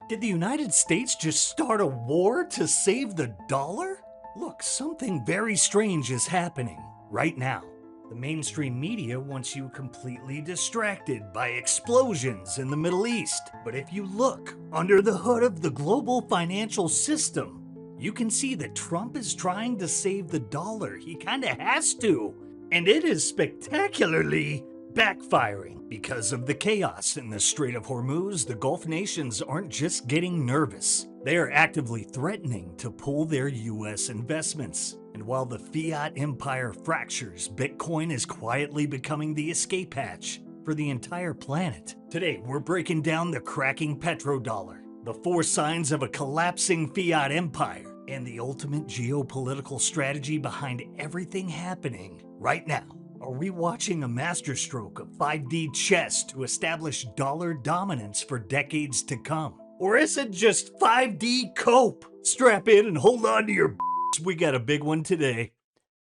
Did the United States just start a war to save the dollar? Look, something very strange is happening right now. The mainstream media wants you completely distracted by explosions in the Middle East. But if you look under the hood of the global financial system, you can see that Trump is trying to save the dollar. He kind of has to. And it is spectacularly backfiring. Because of the chaos in the Strait of Hormuz, the Gulf nations aren't just getting nervous. They are actively threatening to pull their US investments. And while the fiat empire fractures, Bitcoin is quietly becoming the escape hatch for the entire planet. Today, we're breaking down the cracking petrodollar, the 4 signs of a collapsing fiat empire, and the ultimate geopolitical strategy behind everything happening right now. Are we watching a masterstroke of 5D chess to establish dollar dominance for decades to come? Or is it just 5D cope? Strap in and hold on to your we got a big one today.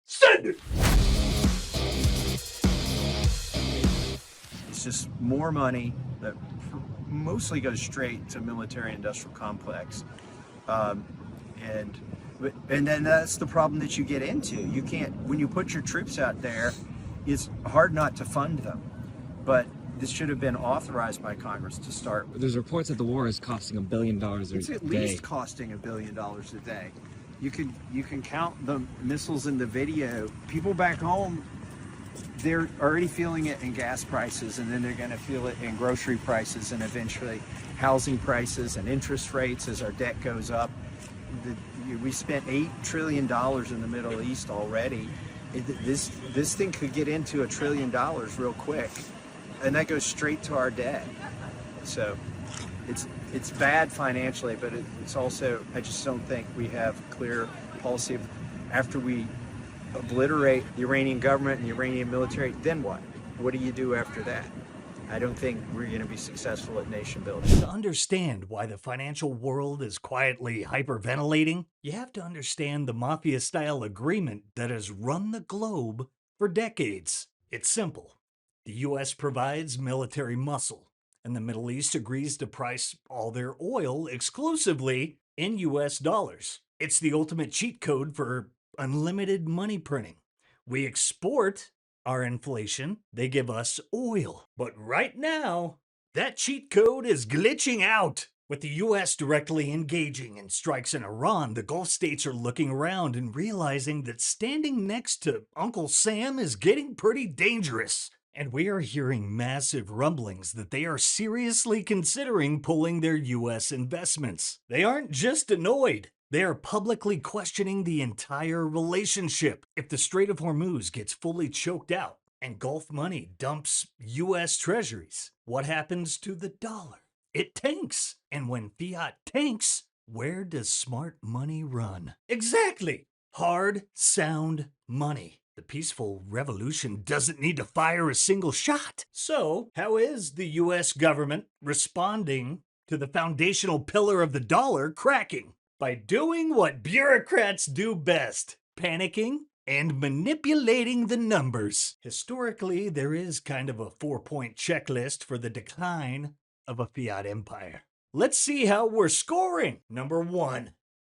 Send it! It's just more money that mostly goes straight to military industrial complex. And then that's the problem that you get into. You can't, when you put your troops out there, it's hard not to fund them. But this should have been authorized by Congress to start. There's reports that the war is costing $1 billion a day. It's at least costing $1 billion a day. You can count the missiles in the video. People back home, they're already feeling it in gas prices, and then they're going to feel it in grocery prices, and eventually housing prices and interest rates as our debt goes up. We spent $8 trillion in the Middle East already. This thing could get into $1 trillion real quick, and that goes straight to our debt. So it's bad financially, but it's also, I just don't think we have clear policy of, after we obliterate the Iranian government and the Iranian military, then what? What do you do after that? I don't think we're going to be successful at nation building. To understand why the financial world is quietly hyperventilating, you have to understand the mafia-style agreement that has run the globe for decades. It's simple. The US provides military muscle, and the Middle East agrees to price all their oil exclusively in US dollars. It's the ultimate cheat code for unlimited money printing. We export our inflation, they give us oil. But right now, that cheat code is glitching out. With the US directly engaging in strikes in Iran, the Gulf states are looking around and realizing that standing next to Uncle Sam is getting pretty dangerous. And we are hearing massive rumblings that they are seriously considering pulling their US investments. They aren't just annoyed. They are publicly questioning the entire relationship. If the Strait of Hormuz gets fully choked out and Gulf money dumps US Treasuries, what happens to the dollar? It tanks. And when fiat tanks, where does smart money run? Exactly. Hard, sound money. The peaceful revolution doesn't need to fire a single shot. So, how is the US government responding to the foundational pillar of the dollar cracking? By doing what bureaucrats do best, panicking and manipulating the numbers. Historically, there is kind of a 4-point checklist for the decline of a fiat empire. Let's see how we're scoring. Number 1,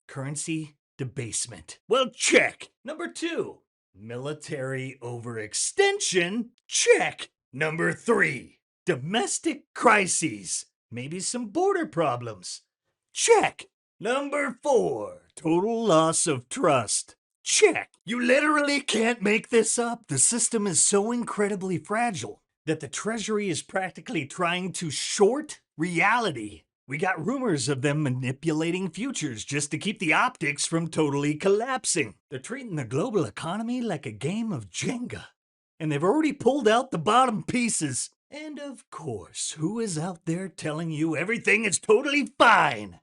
currency debasement. Well, check. Number 2, military overextension. Check. Number 3, domestic crises. Maybe some border problems. Check. Number 4, total loss of trust. Check. You literally can't make this up. The system is so incredibly fragile that the Treasury is practically trying to short reality. We got rumors of them manipulating futures just to keep the optics from totally collapsing. They're treating the global economy like a game of Jenga, and they've already pulled out the bottom pieces. And of course, who is out there telling you everything is totally fine?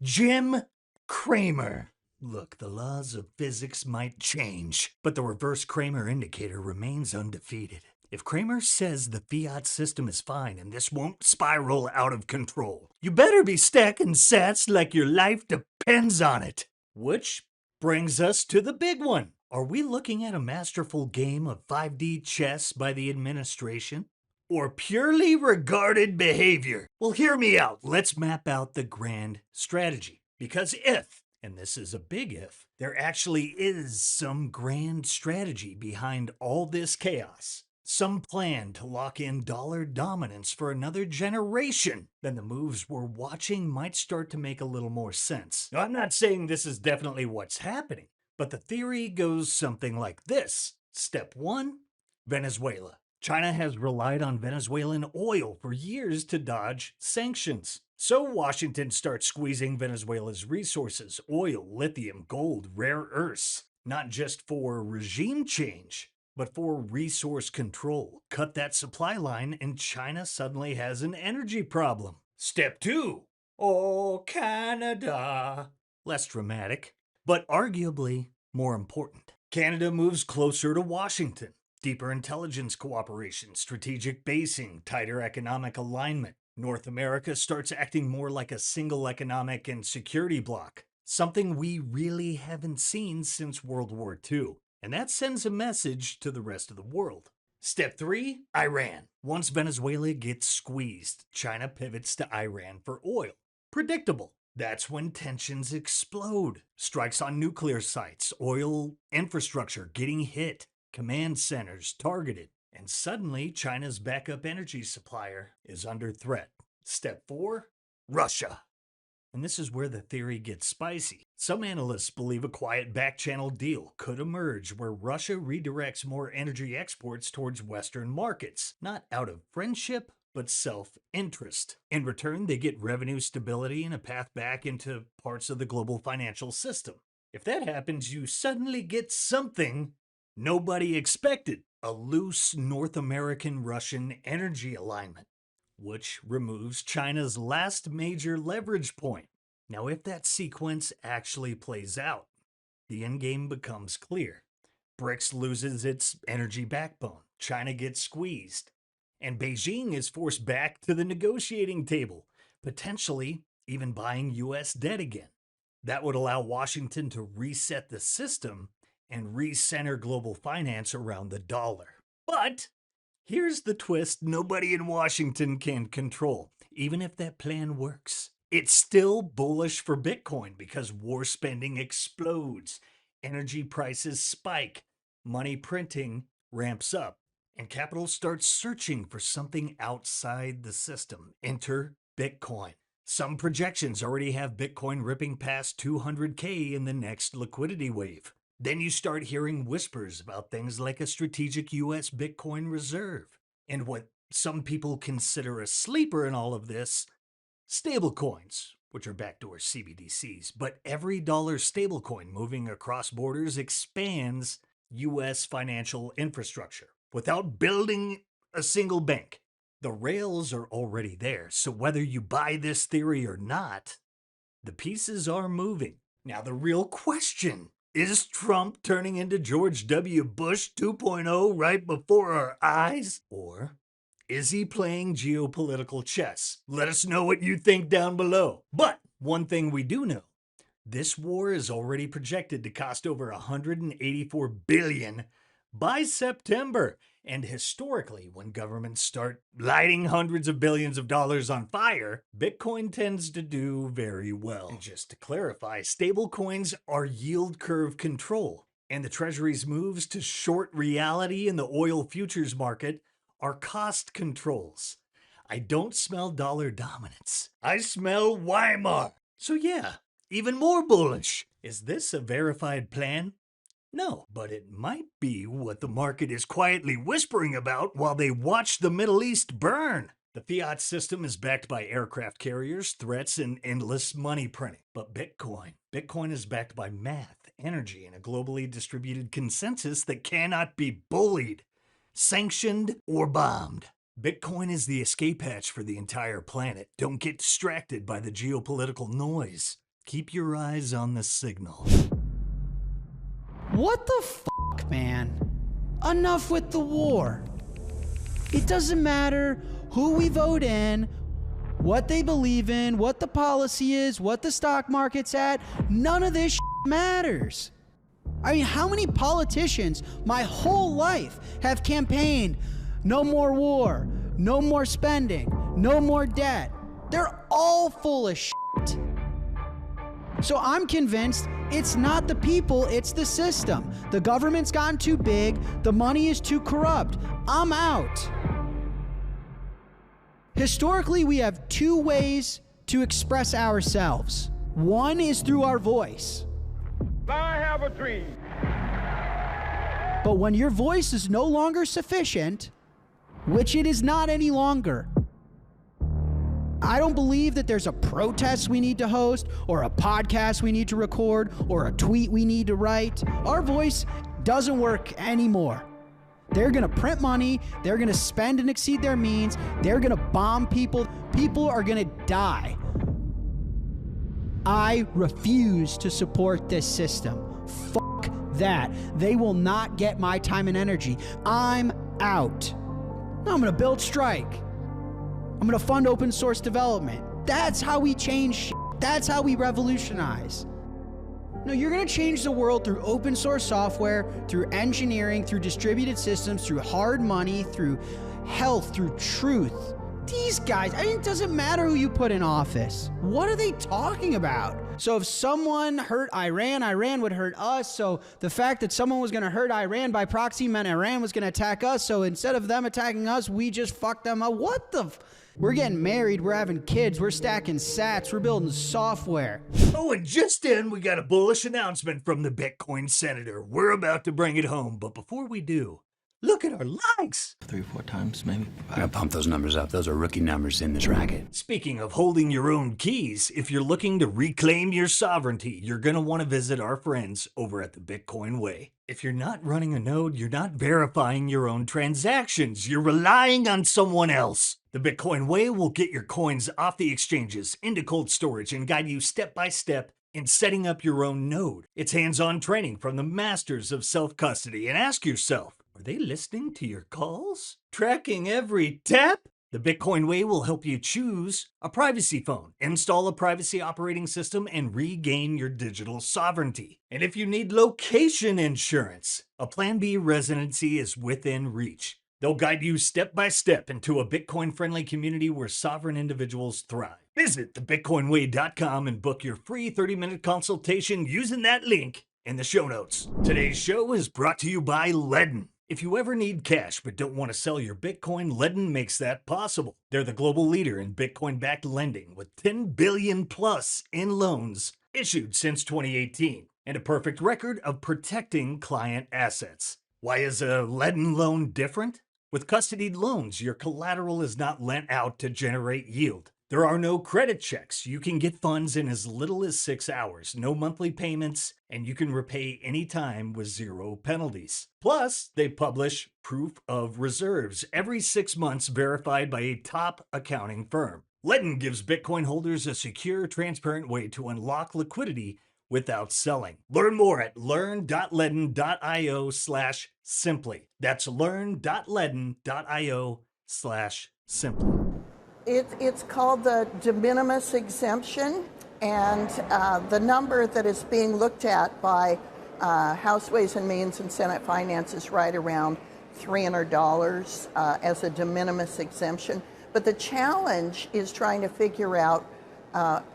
Jim Cramer. Look, the laws of physics might change, but the reverse Cramer indicator remains undefeated. If Cramer says the fiat system is fine and this won't spiral out of control, you better be stacking sats like your life depends on it. Which brings us to the big one. Are we looking at a masterful game of 5D chess by the administration? or purely regarded behavior? Well, hear me out. Let's map out the grand strategy. Because if, and this is a big if, there actually is some grand strategy behind all this chaos, some plan to lock in dollar dominance for another generation, then the moves we're watching might start to make a little more sense. Now, I'm not saying this is definitely what's happening, but the theory goes something like this. Step 1, Venezuela. China has relied on Venezuelan oil for years to dodge sanctions. So Washington starts squeezing Venezuela's resources, oil, lithium, gold, rare earths, not just for regime change, but for resource control. Cut that supply line and China suddenly has an energy problem. Step 2. Oh, Canada. Less dramatic, but arguably more important. Canada moves closer to Washington. Deeper intelligence cooperation, strategic basing, tighter economic alignment. North America starts acting more like a single economic and security bloc, something we really haven't seen since World War II. And that sends a message to the rest of the world. Step 3, Iran. Once Venezuela gets squeezed, China pivots to Iran for oil. Predictable. That's when tensions explode. Strikes on nuclear sites, oil infrastructure getting hit, command centers targeted, and suddenly China's backup energy supplier is under threat. Step 4, Russia. And this is where the theory gets spicy. Some analysts believe a quiet back-channel deal could emerge where Russia redirects more energy exports towards Western markets, not out of friendship, but self-interest. In return, they get revenue stability and a path back into parts of the global financial system. If that happens, you suddenly get something nobody expected: a loose North American-Russian energy alignment, which removes China's last major leverage point. Now, if that sequence actually plays out, the endgame becomes clear. BRICS loses its energy backbone, China gets squeezed, and Beijing is forced back to the negotiating table, potentially even buying US debt again. That would allow Washington to reset the system and recenter global finance around the dollar. But here's the twist nobody in Washington can control. Even if that plan works, it's still bullish for Bitcoin because war spending explodes, energy prices spike, money printing ramps up, and capital starts searching for something outside the system. Enter Bitcoin. Some projections already have Bitcoin ripping past 200K in the next liquidity wave. Then you start hearing whispers about things like a strategic US Bitcoin reserve. And what some people consider a sleeper in all of this, stablecoins, which are backdoor CBDCs. But every dollar stablecoin moving across borders expands US financial infrastructure without building a single bank. The rails are already there, so whether you buy this theory or not, the pieces are moving. Now, the real question: is Trump turning into George W. Bush 2.0 right before our eyes? Or is he playing geopolitical chess? Let us know what you think down below. But one thing we do know: this war is already projected to cost over $184 billion by September. And historically, when governments start lighting hundreds of billions of dollars on fire, Bitcoin tends to do very well. And just to clarify, stablecoins are yield curve control, and the Treasury's moves to short reality in the oil futures market are cost controls. I don't smell dollar dominance. I smell Weimar. So yeah, even more bullish. Is this a verified plan? No, but it might be what the market is quietly whispering about while they watch the Middle East burn. The fiat system is backed by aircraft carriers, threats, and endless money printing. But Bitcoin is backed by math, energy, and a globally distributed consensus that cannot be bullied, sanctioned, or bombed. Bitcoin is the escape hatch for the entire planet. Don't get distracted by the geopolitical noise. Keep your eyes on the signal. What the fuck, man? Enough with the war. It doesn't matter who we vote in, what they believe in, what the policy is, what the stock market's at. None of this matters. I mean, how many politicians my whole life have campaigned, no more war, no more spending, no more debt. They're all full of shit. So I'm convinced it's not the people, it's the system. The government's gotten too big, the money is too corrupt. I'm out. Historically, we have two ways to express ourselves. One is through our voice. I have a dream. But when your voice is no longer sufficient, which it is not any longer, I don't believe that there's a protest we need to host, or a podcast we need to record, or a tweet we need to write. Our voice doesn't work anymore. They're gonna print money, they're gonna spend and exceed their means, they're gonna bomb people, people are gonna die. I refuse to support this system. Fuck that. They will not get my time and energy. I'm out. Now I'm gonna build Strike. I'm gonna fund open source development. That's how we change shit. That's how we revolutionize. No, you're gonna change the world through open source software, through engineering, through distributed systems, through hard money, through health, through truth. These guys, I mean, it doesn't matter who you put in office. What are they talking about? So if someone hurt Iran, Iran would hurt us. So the fact that someone was gonna hurt Iran by proxy meant Iran was gonna attack us. So instead of them attacking us, we just fucked them up. What the We're getting married, we're having kids, we're stacking sats, we're building software. Oh, and just in, we got a bullish announcement from the Bitcoin senator. We're about to bring it home, but before we do, look at our likes. 3 or 4 times, maybe. I gotta pump those numbers up. Those are rookie numbers in this racket. Speaking of holding your own keys, if you're looking to reclaim your sovereignty, you're going to want to visit our friends over at the Bitcoin Way. If you're not running a node, you're not verifying your own transactions. You're relying on someone else. The Bitcoin Way will get your coins off the exchanges into cold storage and guide you step by step in setting up your own node. It's hands-on training from the masters of self-custody. And ask yourself, are they listening to your calls? Tracking every tap? The Bitcoin Way will help you choose a privacy phone, install a privacy operating system, and regain your digital sovereignty. And if you need location insurance, a Plan B residency is within reach. They'll guide you step by step into a Bitcoin-friendly community where sovereign individuals thrive. Visit thebitcoinway.com and book your free 30-minute consultation using that link in the show notes. Today's show is brought to you by Ledn. If you ever need cash but don't want to sell your Bitcoin, Ledn makes that possible. They're the global leader in Bitcoin-backed lending with $10 billion plus in loans issued since 2018 and a perfect record of protecting client assets. Why is a Ledn loan different? With custodied loans, your collateral is not lent out to generate yield. There are no credit checks. You can get funds in as little as 6 hours, no monthly payments, and you can repay anytime with 0 penalties. Plus, they publish proof of reserves every 6 months verified by a top accounting firm. Ledn gives Bitcoin holders a secure, transparent way to unlock liquidity without selling. Learn more at learn.ledn.io/simply. That's learn.ledn.io/simply. It's called the de minimis exemption, and the number that is being looked at by House Ways and Means and Senate Finance is right around $300 as a de minimis exemption. But the challenge is trying to figure out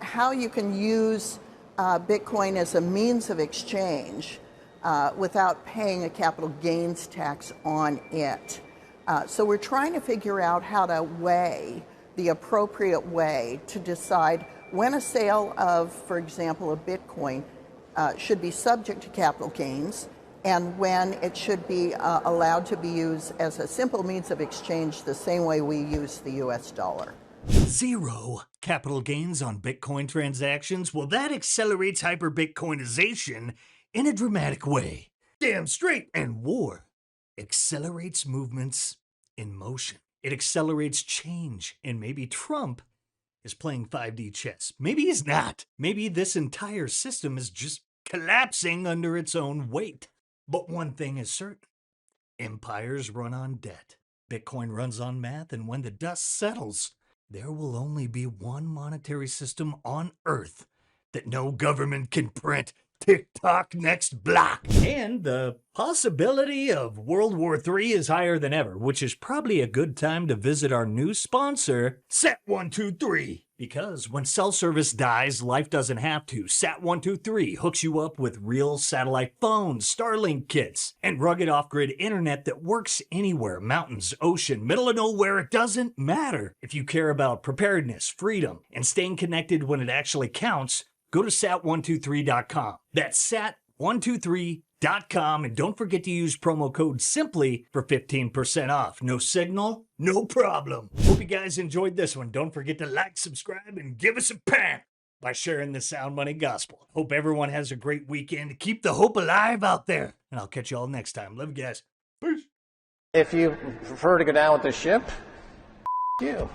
how you can use Bitcoin as a means of exchange without paying a capital gains tax on it. So we're trying to figure out how to weigh the appropriate way to decide when a sale of, for example, a Bitcoin should be subject to capital gains and when it should be allowed to be used as a simple means of exchange the same way we use the US dollar. 0 capital gains on Bitcoin transactions? Well, that accelerates hyperbitcoinization in a dramatic way. Damn straight. And war accelerates movements in motion. It accelerates change, and maybe Trump is playing 5D chess. Maybe he's not. Maybe this entire system is just collapsing under its own weight. But one thing is certain. Empires run on debt. Bitcoin runs on math, and when the dust settles, there will only be one monetary system on Earth that no government can print TikTok next block. And the possibility of World War III is higher than ever, which is probably a good time to visit our new sponsor, Sat123. Because when cell service dies, life doesn't have to. Sat123 hooks you up with real satellite phones, Starlink kits, and rugged off-grid internet that works anywhere. Mountains, ocean, middle of nowhere, it doesn't matter. If you care about preparedness, freedom, and staying connected when it actually counts, go to sat123.com. That's sat123.com, and don't forget to use promo code SIMPLY for 15% off. No signal? No problem. Hope you guys enjoyed this one. Don't forget to like, subscribe, and give us a pound by sharing the Sound Money Gospel. Hope everyone has a great weekend. Keep the hope alive out there, and I'll catch you all next time. Love you guys. Peace. If you prefer to go down with the ship, you.